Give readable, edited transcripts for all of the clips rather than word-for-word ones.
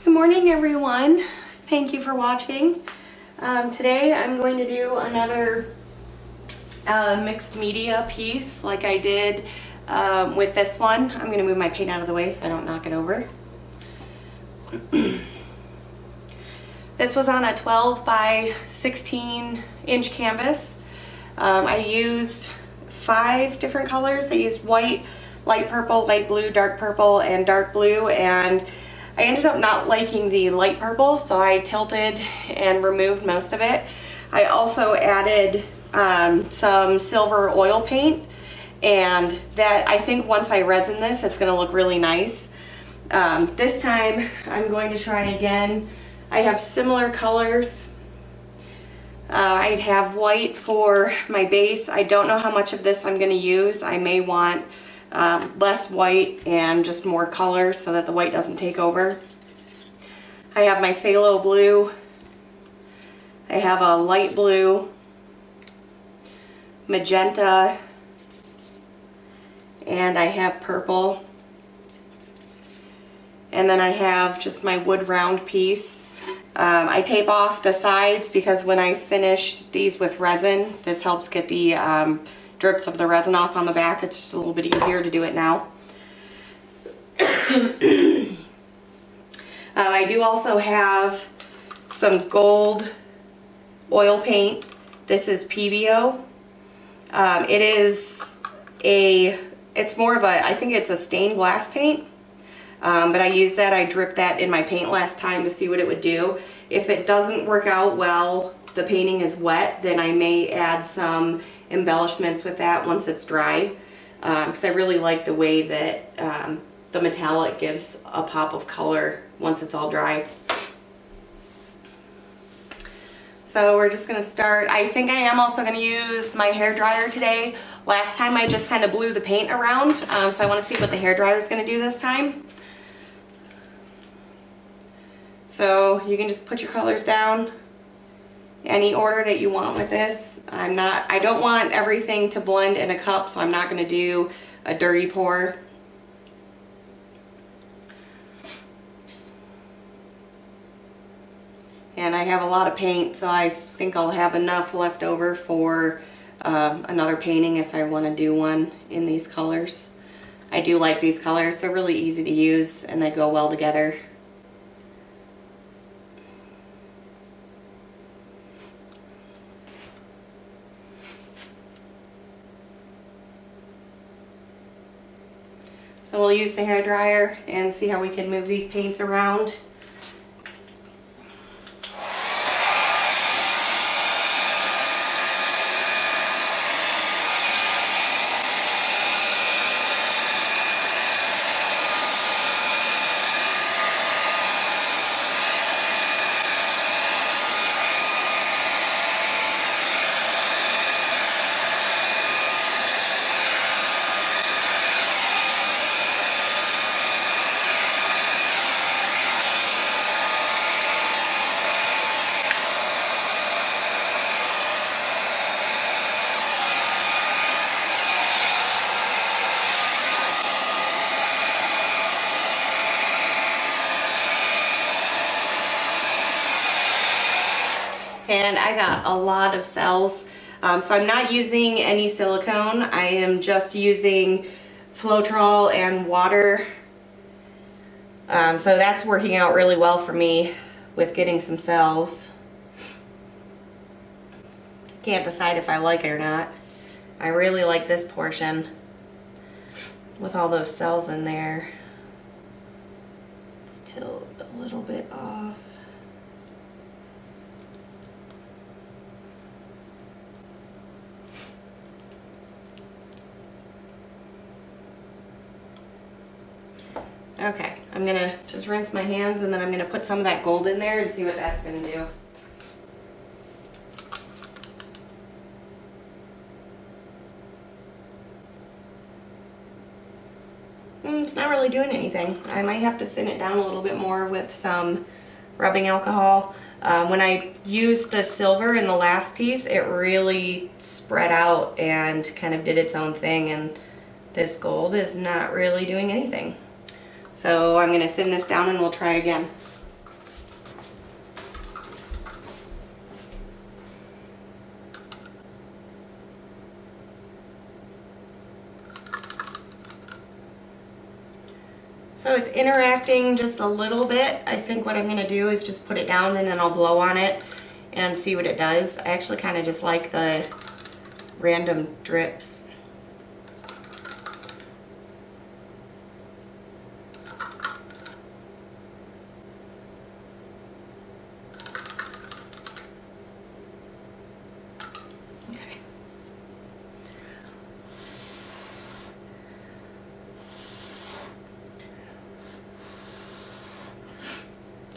Good morning, everyone. Thank you for watching. Today I'm going to do another mixed media piece like I did with this one. I'm going to move my paint out of the way so I don't knock it over. This was on a 12 by 16 inch canvas. I used 5 different colors. I used white, light purple, light blue, dark purple, and dark blue, and I ended up not liking the light purple, so I tilted and removed most of it. I also added some silver oil paint, and that I think once I resin this, it's going to look really nice. This time I'm going to try again. I have similar colors. I'd have white for my base. I don't know how much of this I'm going to use. I may want less white and just more color so that the white doesn't take over. I have my phthalo blue. I have a light blue, magenta, and I have purple. And then I have just my wood round piece. I tape off the sides because when I finish these with resin, this helps get the drips of the resin off on the back. It's just a little bit easier to do it now. I do also have some gold oil paint. This is PBO. It's more of a, I think it's a stained glass paint. But I used that, I dripped that in my paint last time to see what it would do. If it doesn't work out well, the painting is wet, then I may add some embellishments with that once it's dry, because I really like the way that the metallic gives a pop of color once it's all dry. So we're just going to start. I think I am also going to use my hairdryer today. Last time I just kind of blew the paint around, so I want to see what the hairdryer is going to do this time. So you can just put your colors down any order that you want with this. I don't want everything to blend in a cup, so I'm not going to do a dirty pour. And I have a lot of paint, so I think I'll have enough left over for another painting if I want to do one in these colors. I do like these colors. They're really easy to use and they go well together. So we'll use the hairdryer and see how we can move these paints around. And I got a lot of cells, so I'm not using any silicone. I am just using Floetrol and water, so that's working out really well for me with getting some cells. Can't decide if I like it or not. I really like this portion with all those cells in there. Let's tilt a little bit off. Okay, I'm gonna just rinse my hands and then I'm gonna put some of that gold in there and see what that's gonna do. It's not really doing anything. I might have to thin it down a little bit more with some rubbing alcohol. When I used the silver in the last piece, it really spread out and kind of did its own thing, and this gold is not really doing anything. So I'm going to thin this down and we'll try again. So it's interacting just a little bit. I think what I'm going to do is just put it down and then I'll blow on it and see what it does. I actually kind of just like the random drips.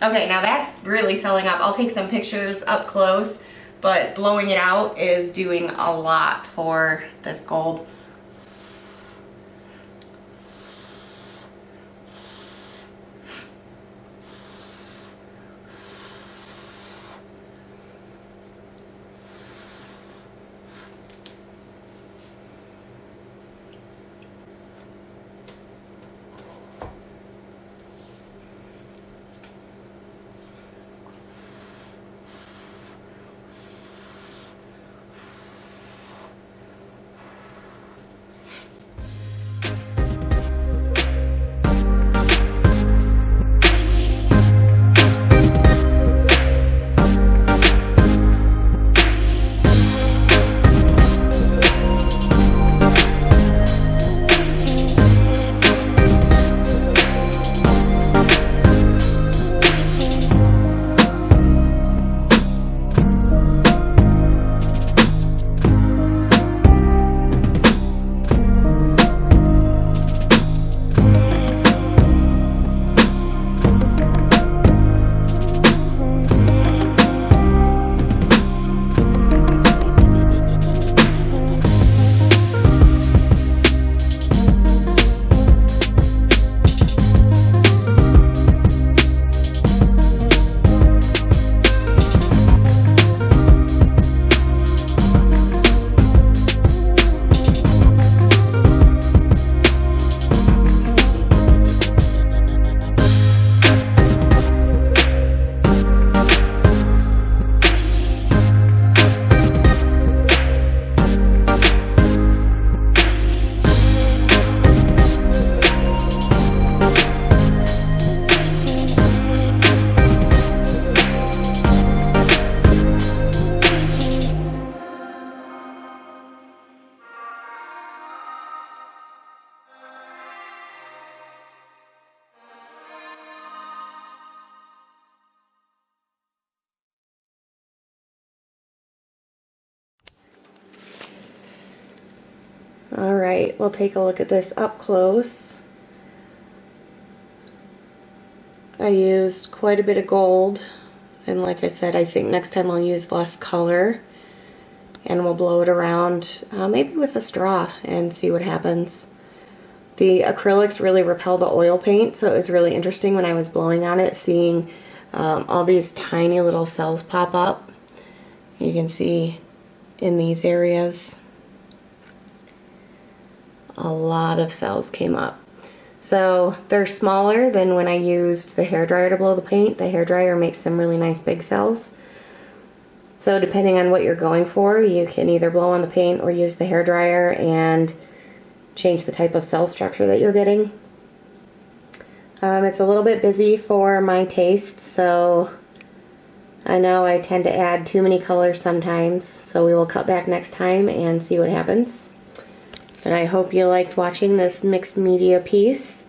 Okay, now that's really selling up. I'll take some pictures up close, but blowing it out is doing a lot for this gold. All right, we'll take a look at this up close. I used quite a bit of gold, and like I said, I think next time I'll use less color, and we'll blow it around, maybe with a straw, and see what happens. The acrylics really repel the oil paint, so it was really interesting when I was blowing on it, seeing all these tiny little cells pop up. You can see in these areas, a lot of cells came up. So they're smaller than when I used the hairdryer to blow the paint. The hairdryer makes some really nice big cells. So depending on what you're going for, you can either blow on the paint or use the hairdryer and change the type of cell structure that you're getting. It's a little bit busy for my taste, so I know I tend to add too many colors sometimes, so we will cut back next time and see what happens. But I hope you liked watching this mixed media piece,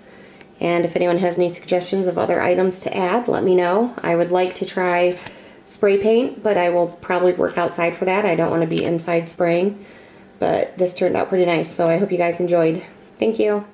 and if anyone has any suggestions of other items to add, let me know. I would like to try spray paint, but I will probably work outside for that. I don't want to be inside spraying, but this turned out pretty nice, so I hope you guys enjoyed. Thank you.